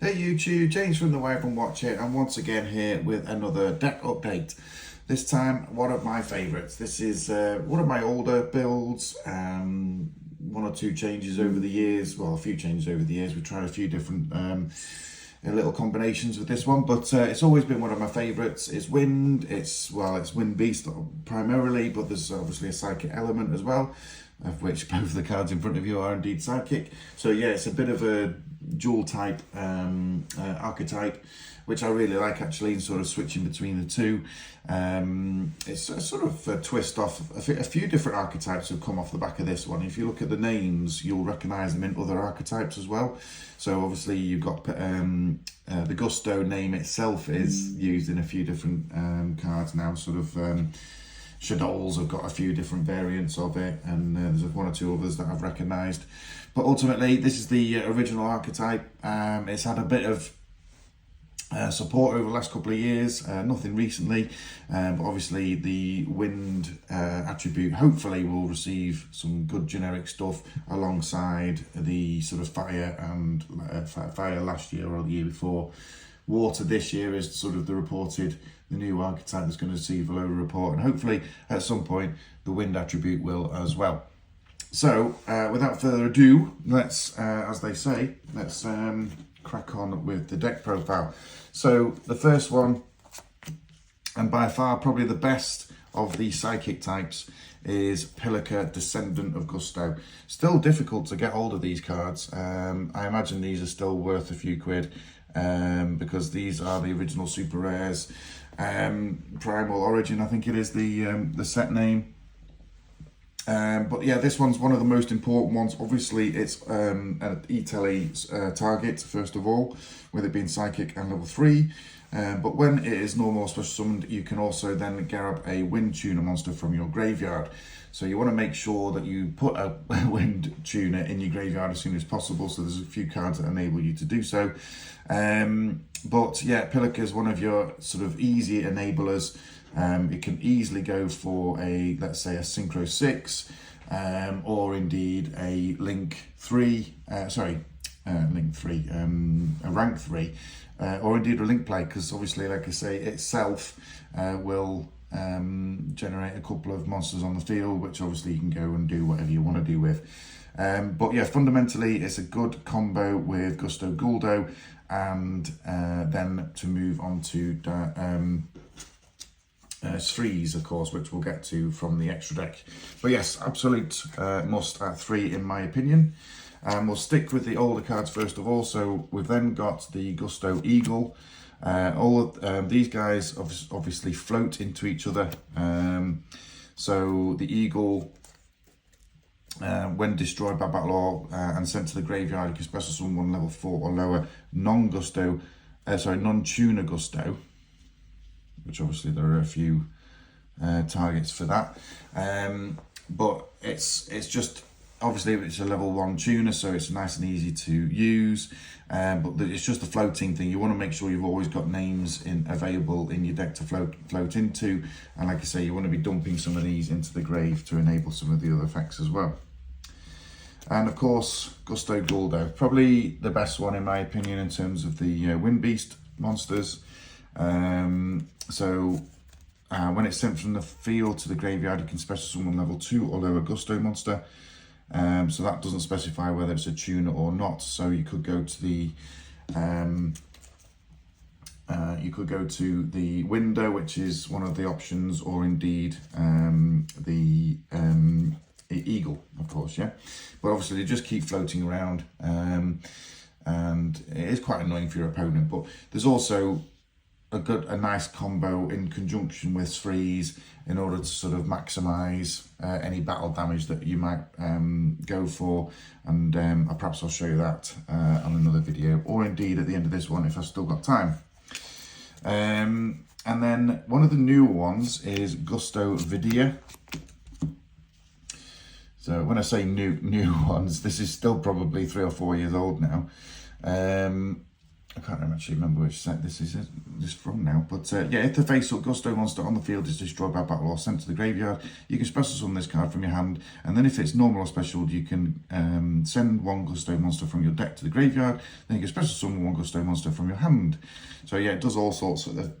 Hey YouTube, James from the Wipe and Watch It, and once again here with another deck update. This time, one of my favourites. This is one of my older builds, one or two changes over the years, well a few changes over the years. We've tried a few different little combinations with this one, but it's always been one of my favourites. It's Wind, it's Wind Beast primarily, but there's obviously a psychic element as well, of which both of the cards in front of you are indeed psychic. So yeah, it's a bit of a dual type archetype, which I really like actually, and sort of switching between the two. It's a sort of a twist off a few different archetypes have come off the back of this one. If you look at the names, you'll recognize them in other archetypes as well. So obviously you've got the Gusto name itself is used in a few different cards now. Sort of Shadows have got a few different variants of it, and there's one or two others that I've recognised. But ultimately, this is the original archetype. It's had a bit of support over the last couple of years, nothing recently, but obviously the Wind attribute hopefully will receive some good generic stuff alongside the sort of Fire and Fire last year or the year before. Water this year is sort of the new archetype that's going to receive a lower report, and hopefully at some point the Wind attribute will as well. So without further ado, let's, as they say, let's crack on with the deck profile. So the first one, and by far probably the best of the psychic types, is Pilica, Descendant of Gusto. Still difficult to get hold of these cards. I imagine these are still worth a few quid, because these are the original super rares. Primal Origin, I think it is the set name. But yeah, this one's one of the most important ones. Obviously, it's an E-Tele target, first of all, with it being Psychic and level 3. But when it is normal or special summoned, you can also then grab a Wind Tuner monster from your graveyard. So you want to make sure that you put a Wind Tuner in your graveyard as soon as possible. So there's a few cards that enable you to do so. But yeah, Pilica is one of your sort of easy enablers. It can easily go for let's say a Synchro 6, or indeed a Link 3, Link 3, a rank 3, or indeed a Link play, because obviously, like I say, itself will generate a couple of monsters on the field, which obviously you can go and do whatever you want to do with. But yeah, fundamentally, it's a good combo with Gusto Guldo, and then to move on to threes, of course, which we'll get to from the extra deck. But yes, absolute must at 3 in my opinion. We'll stick with the older cards first of all. So we've then got the Gusto Eagle. All of these guys obviously float into each other. So the Eagle, when destroyed by battle or and sent to the graveyard, you can special summon one level 4 or lower non-Tuner Gusto, which obviously there are a few targets for that. But it's just, obviously it's a level 1 tuner, so it's nice and easy to use. But it's just a floating thing. You want to make sure you've always got names available in your deck to float into. And like I say, you want to be dumping some of these into the grave to enable some of the other effects as well. And of course, Gusto Guldo, probably the best one in my opinion in terms of the Wind Beast monsters. So when it's sent from the field to the graveyard, you can special summon level 2 or lower Gusto monster. So that doesn't specify whether it's a tuner or not. So you could go to the window, which is one of the options, or indeed the Eagle, of course, yeah. But obviously they just keep floating around, and it is quite annoying for your opponent. But there's also a nice combo in conjunction with threes in order to sort of maximize any battle damage that you might go for, and perhaps I'll show you that on another video, or indeed at the end of this one if I've still got time. And then one of the newer ones is Gusto Vidia. So when I say new ones, this is still probably 3 or 4 years old now. I can't actually remember which set this is from now, but yeah, if the face-up Gusto monster on the field is destroyed by battle or sent to the graveyard, you can special summon this card from your hand, and then if it's normal or special, you can send one Gusto monster from your deck to the graveyard, then you can special summon one Gusto monster from your hand. So yeah, it does all sorts of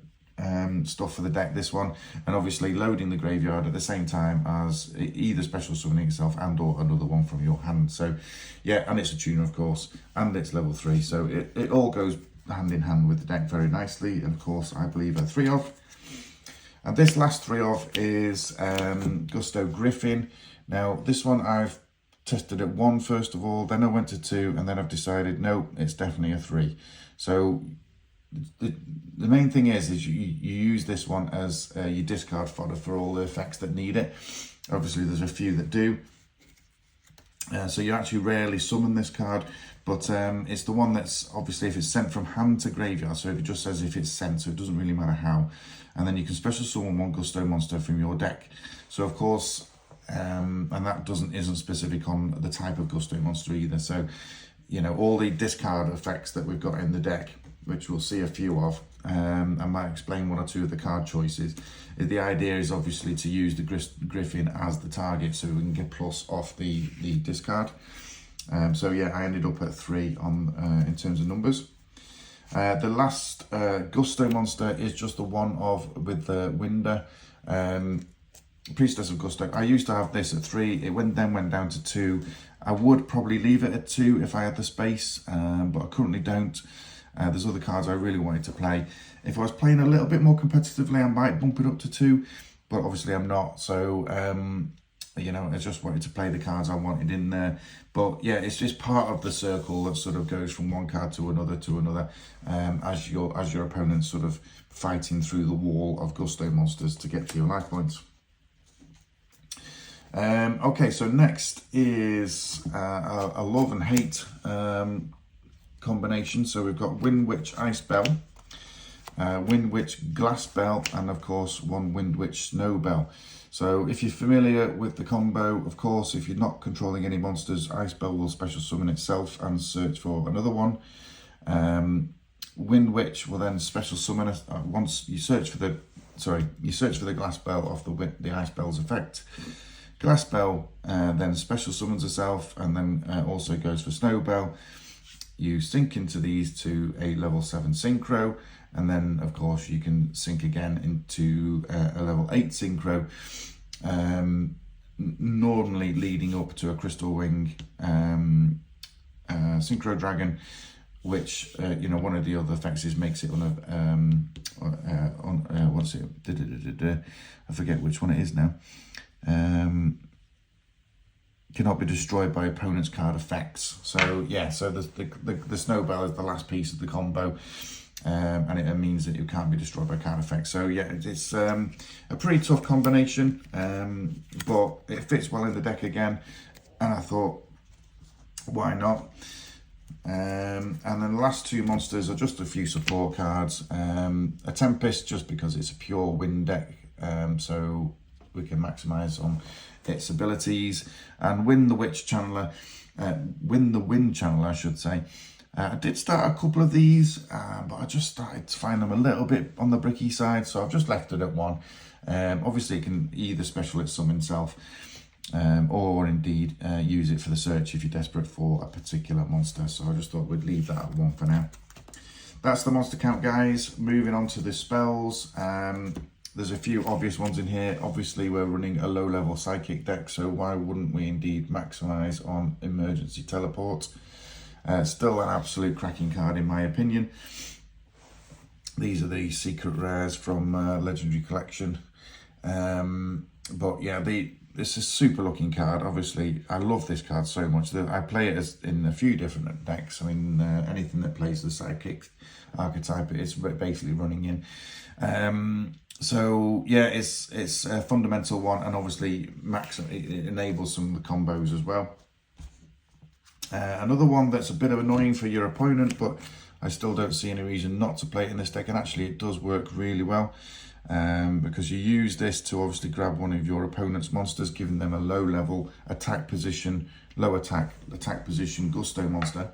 stuff for the deck, this one, and obviously loading the graveyard at the same time as either special summoning itself and or another one from your hand. So yeah, and it's a tuner of course, and it's level 3, so it all goes hand in hand with the deck very nicely. And of course I believe a 3 of, and this last 3 of is Gusto Griffin. Now this one I've tested at 1 first of all, then I went to 2, and then I've decided no, it's definitely a 3. So the main thing is you use this one as your discard fodder for all the effects that need it. Obviously there's a few that do, so you actually rarely summon this card, but it's the one that's obviously if it's sent from hand to graveyard, so if it just says if it's sent, so it doesn't really matter how, and then you can special summon one Gusto monster from your deck. So of course and that isn't specific on the type of Gusto monster either, so you know, all the discard effects that we've got in the deck, which we'll see a few of, I might explain 1 or 2 of the card choices. The idea is obviously to use the Griffin as the target so we can get plus off the discard. So yeah, I ended up at 3 on in terms of numbers. The last Gusto monster is just the one of with the Winder, Priestess of Gusto. I used to have this at 3, it then went down to 2. I would probably leave it at 2 if I had the space, but I currently don't. There's other cards I really wanted to play. If I was playing a little bit more competitively, I might bump it up to 2, but obviously I'm not. So, you know, I just wanted to play the cards I wanted in there. But yeah, it's just part of the circle that sort of goes from one card to another, as your opponent's sort of fighting through the wall of Gusto monsters to get to your life points. Okay, so next is a love and hate combination. So we've got Windwitch Ice Bell, Windwitch Glass Bell, and of course one Windwitch Snow Bell. So if you're familiar with the combo, of course, if you're not controlling any monsters, Ice Bell will special summon itself and search for another one. Windwitch will then special summon once you search for the Glass Bell off the Ice Bell's effect. Glass Bell then special summons herself and then also goes for Snow Bell. You sync into these to a level 7 Synchro, and then of course you can sync again into a level 8 Synchro, normally leading up to a Crystal Wing Synchro Dragon, which you know, one of the other effects is makes it what's it? I forget which one it is now. Cannot be destroyed by opponent's card effects. So yeah, so the Snow Bell is the last piece of the combo, and it means that you can't be destroyed by card effects. So yeah, it's a pretty tough combination, but it fits well in the deck again, and I thought, why not? And then the last 2 monsters are just a few support cards. A Tempest, just because it's a pure wind deck, so we can maximise on its abilities, and Win the Wind Channeler, I should say. I did start a couple of these, but I just started to find them a little bit on the bricky side, so I've just left it at 1. Obviously, it can either special it summon itself, or indeed use it for the search if you're desperate for a particular monster. So I just thought we'd leave that at 1 for now. That's the monster count, guys. Moving on to the spells. There's a few obvious ones in here. Obviously, we're running a low-level Psychic deck, so why wouldn't we indeed maximise on Emergency Teleport? Still an absolute cracking card, in my opinion. These are the secret rares from Legendary Collection. But yeah, this is a super looking card. Obviously, I love this card so much that I play it as in a few different decks. I mean, anything that plays the Psychic archetype, it's basically running in. So yeah, it's a fundamental one, and obviously it enables some of the combos as well. Another one that's a bit of annoying for your opponent, but I still don't see any reason not to play it in this deck, and actually it does work really well, because you use this to obviously grab one of your opponent's monsters, giving them a low level attack position, low attack position Gusto monster.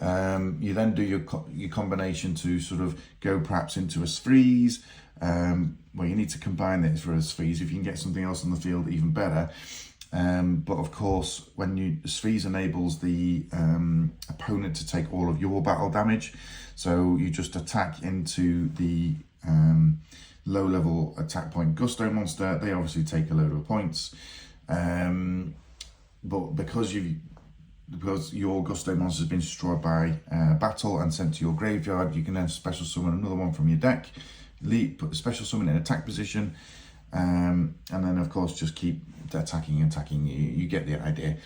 You then do your combination to sort of go perhaps into a freeze. Well, you need to combine this for a freeze. If you can get something else on the field, even better. But of course, when freeze enables the opponent to take all of your battle damage, so you just attack into the low level attack point Gusto monster. They obviously take a load of points, but because your Gusto monster has been destroyed by battle and sent to your graveyard, you can then special summon another one from your deck, put the special summon in attack position, and then of course just keep attacking. You get the idea.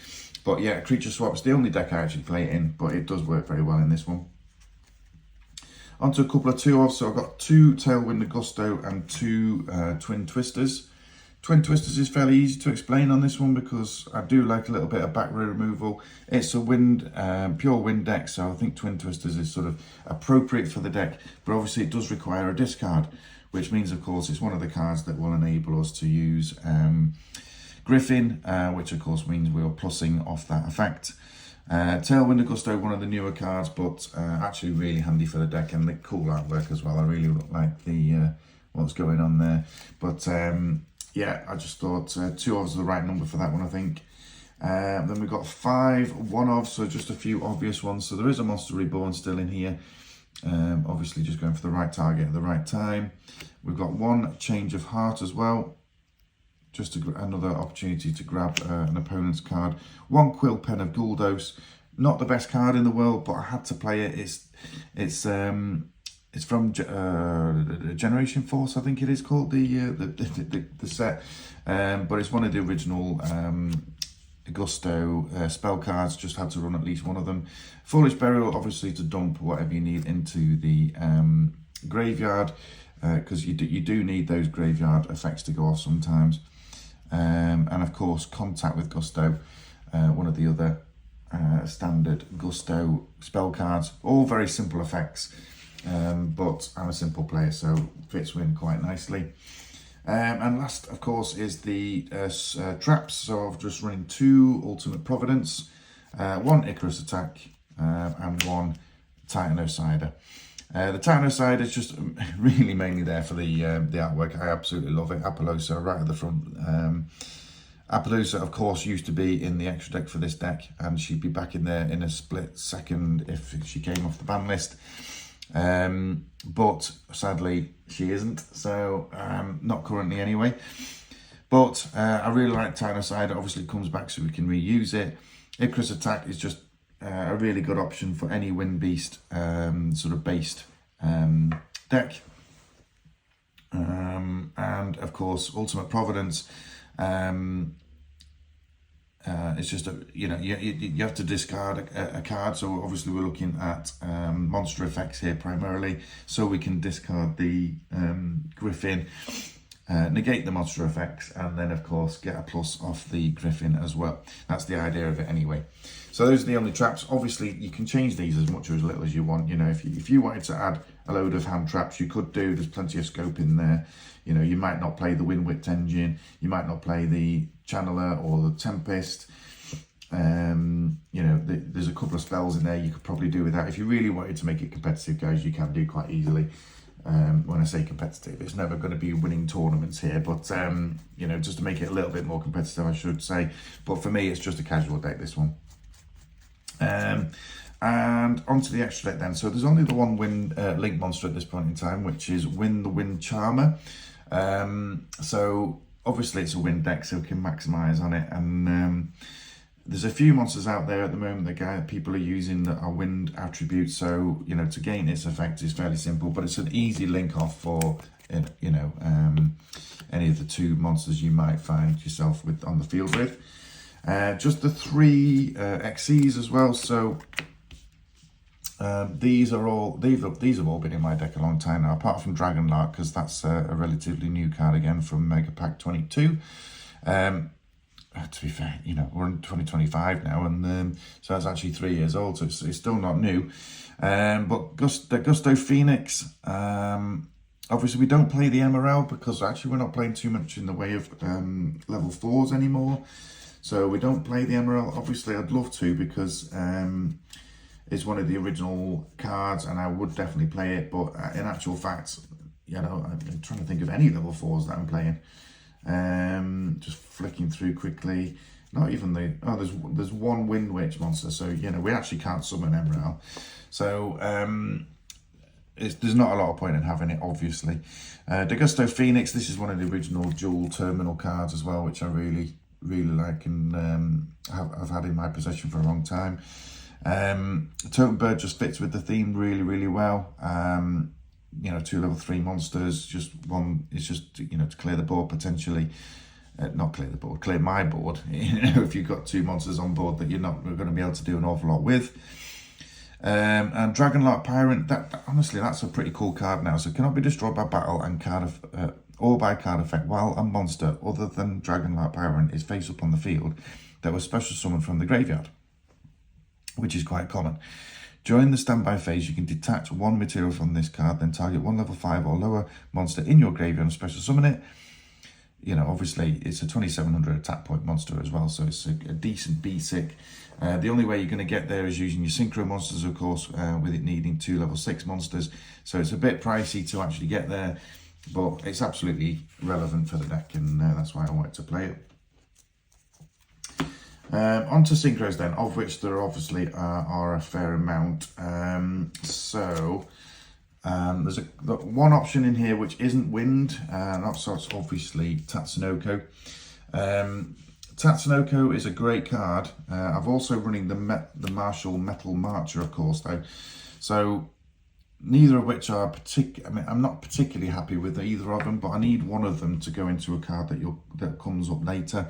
But yeah, creature swap's the only deck I actually play it in, but it does work very well in this one. On to a couple of 2-offs. So I've got 2 Tailwind Gusto and 2 Twin Twisters. Twin Twisters is fairly easy to explain on this one because I do like a little bit of back row removal. It's a pure wind deck, so I think Twin Twisters is sort of appropriate for the deck, but obviously it does require a discard, which means of course it's one of the cards that will enable us to use Griffin, which of course means we're plussing off that effect. Tailwind Gusto, one of the newer cards, but actually really handy for the deck, and the cool artwork as well. I really like the what's going on there. But yeah, I just thought 2 is the right number for that one, I think. Then we've got 5 1-offs, so just a few obvious ones. So there is a Monster Reborn still in here. Obviously just going for the right target at the right time. We've got 1 Change of Heart as well. Just another opportunity to grab an opponent's card. 1 Quill Pen of Guldos. Not the best card in the world, but I had to play it. It's from Generation Force, I think it is called, the set. But it's one of the original Gusto spell cards. Just had to run at least one of them. Foolish Burial, obviously to dump whatever you need into the graveyard, because you do need those graveyard effects to go off sometimes. And of course, Contact with Gusto, one of the other standard Gusto spell cards. All very simple effects, but I'm a simple player, so fits in quite nicely. And last, of course, is the traps. So I've just running 2 Ultimate Providence, 1 Icarus Attack, and 1 Titanocider. The Titanocider is just really mainly there for the artwork. I absolutely love it. Apollousa right at the front. Apollousa, of course, used to be in the extra deck for this deck, and she'd be back in there in a split second if she came off the ban list. But sadly, she isn't, so not currently anyway. But I really like Titanocider. Obviously, it comes back so we can reuse it. Icarus Attack is just a really good option for any Wind Beast sort of based deck. And of course, Ultimate Providence. It's just you have to discard a card. So obviously we're looking at monster effects here primarily. So we can discard the Griffin, negate the monster effects, and then of course get a plus off the Griffin as well. That's the idea of it anyway. So those are the only traps. Obviously, you can change these as much or as little as you want. You know, if you wanted to add a load of hand traps, you could do. There's plenty of scope in there. You know, you might not play the Windwitch engine. You might not play the Channeler or the Tempest. You know, there's a couple of spells in there you could probably do with that. If you really wanted to make it competitive, guys, you can do quite easily. When I say competitive, it's never going to be winning tournaments here, but you know, just to make it a little bit more competitive, I should say. But for me, it's just a casual deck, this one. And onto the extra deck then. So there's only the one Wind Link monster at this point in time, which is Win the Wind Charmer. So obviously it's a wind deck, so we can maximize on it. And there's a few monsters out there at the moment that people are using that are wind attributes. So, you know, to gain its effect is fairly simple, but it's an easy link off for, you know, any of the 2 monsters you might find yourself with on the field with. Just the 3 XCs as well. So these have all been in my deck a long time now, apart from Dragonlark, because that's a relatively new card again from Mega Pack 22. To be fair, you know, we're in 2025 now, and so that's actually 3 years old, so it's still not new. But the Gusto Phoenix, obviously we don't play the Emerald because actually we're not playing too much in the way of level 4s anymore. So we don't play the Emerald. Obviously I'd love to, because it's one of the original cards, and I would definitely play it. But in actual fact, you know, I'm trying to think of any level 4s that I'm playing. Just flicking through quickly. Not even the, oh, there's one Windwitch monster, so you know we actually can't summon Emerald. So there's not a lot of point in having it, obviously. Degusto Phoenix, this is one of the original dual terminal cards as well, which I really like and I've had in my possession for a long time. Totem Bird just fits with the theme really well. You know, 2 level 3 monsters, just one, it's just, you know, to clear the board potentially. Not clear the board, clear my board. You know, if you've got 2 monsters on board that you're not going to be able to do an awful lot with. And Dragonlark Pirate, that honestly, that's a pretty cool card now. So cannot be destroyed by battle and or by card effect while a monster other than Dragonlark Pirate is face up on the field that was special summoned from the graveyard, which is quite common. During the standby phase, you can detach 1 material from this card, then target 1 level 5 or lower monster in your graveyard and special summon it. You know, obviously, it's a 2700 attack point monster as well, so it's a decent basic. The only way you're going to get there is using your Synchro monsters, of course, with it needing 2 level 6 monsters. So it's a bit pricey to actually get there, but it's absolutely relevant for the deck, and that's why I wanted to play it. On to Synchros then, of which there obviously are a fair amount. There's one option in here which isn't wind, and that's obviously Tatsunoko. Tatsunoko is a great card. I've also running the Martial Metal Marcher, of course, though. So neither of which are I mean, I'm not particularly happy with either of them, but I need one of them to go into a card that comes up later.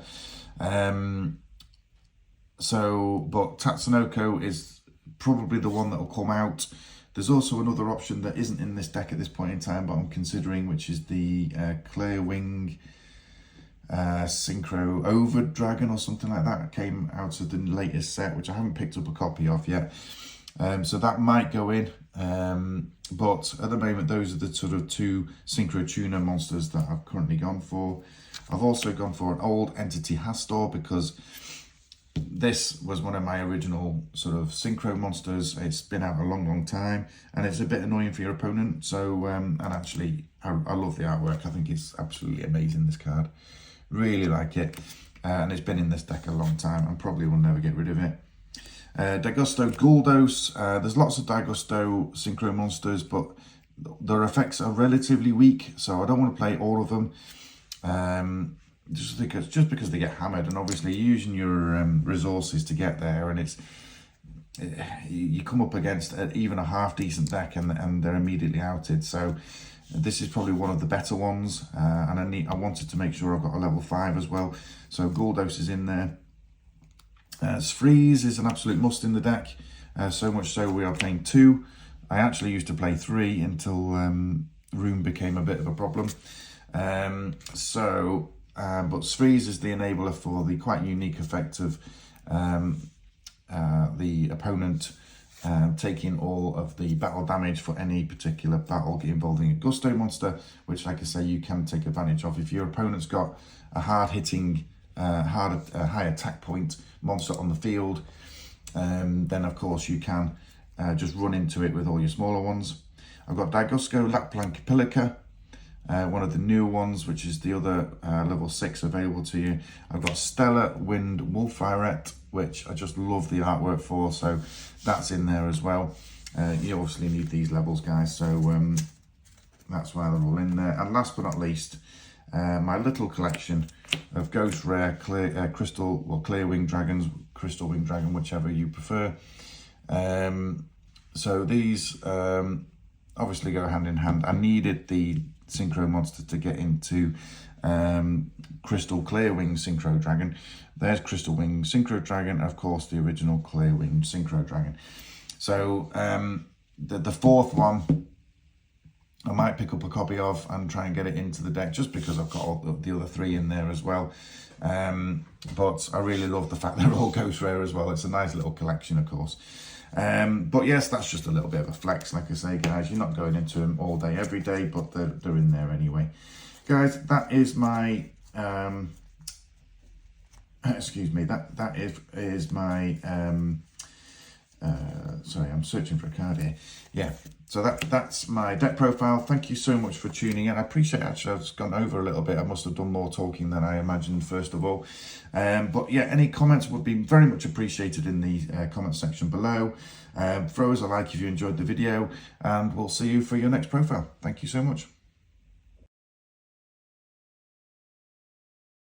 But Tatsunoko is probably the one that will come out. There's also another option that isn't in this deck at this point in time, but I'm considering, which is the Clear Wing Synchro Over Dragon or something like that. It came out of the latest set, which I haven't picked up a copy of yet. So that might go in. But at the moment, those are the sort of 2 Synchro Tuner monsters that I've currently gone for. I've also gone for an old Entity Hastor because this was one of my original sort of Synchro monsters. It's been out a long time, and it's a bit annoying for your opponent. So, and actually, I love the artwork. I think it's absolutely amazing, this card. Really like it. And it's been in this deck a long time, and probably will never get rid of it. Daigusto Guldos. There's lots of Daigusto Synchro monsters, but their effects are relatively weak, so I don't want to play all of them. Just because they get hammered, and obviously using your resources to get there, and you come up against even a half decent deck, and they're immediately outed. So this is probably one of the better ones, and I wanted to make sure I've got a level 5 as well. So Guldos is in there. Freeze is an absolute must in the deck, so much so we are playing 2. I actually used to play 3 until Room became a bit of a problem. But Freeze is the enabler for the quite unique effect of the opponent taking all of the battle damage for any particular battle involving a Gusto monster, which, like I say, you can take advantage of. If your opponent's got a hard-hitting, high attack point monster on the field, then of course you can just run into it with all your smaller ones. I've got Daigusto Laplan Capilica, one of the newer ones, which is the other level 6 available to you. I've got Stellar Wind Wolfirette, which I just love the artwork for, so that's in there as well. You obviously need these levels, guys, so that's why they're all in there. And last but not least, my little collection of Ghost Rare Crystal or Clear Wing Dragons, Crystal Wing Dragon, whichever you prefer. So these obviously go hand in hand. I needed the Synchro monster to get into Crystal Clear Wing Synchro Dragon. There's Crystal Wing Synchro Dragon, of course, the original Clear Wing Synchro Dragon. So the 4th one I might pick up a copy of and try and get it into the deck, just because I've got all the other 3 in there as well. But I really love the fact they're all Ghost Rare as well. It's a nice little collection, of course. But yes, that's just a little bit of a flex. Like I say, guys, you're not going into them all day, every day, but they're in there anyway. Guys, that is my, excuse me, that is my sorry, I'm searching for a card here. Yeah, so that's my deck profile. Thank you so much for tuning in. I appreciate it. Actually, I've just gone over a little bit. I must have done more talking than I imagined, first of all. But yeah, any comments would be very much appreciated in the comment section below. Throw us a like if you enjoyed the video, and we'll see you for your next profile. Thank you so much.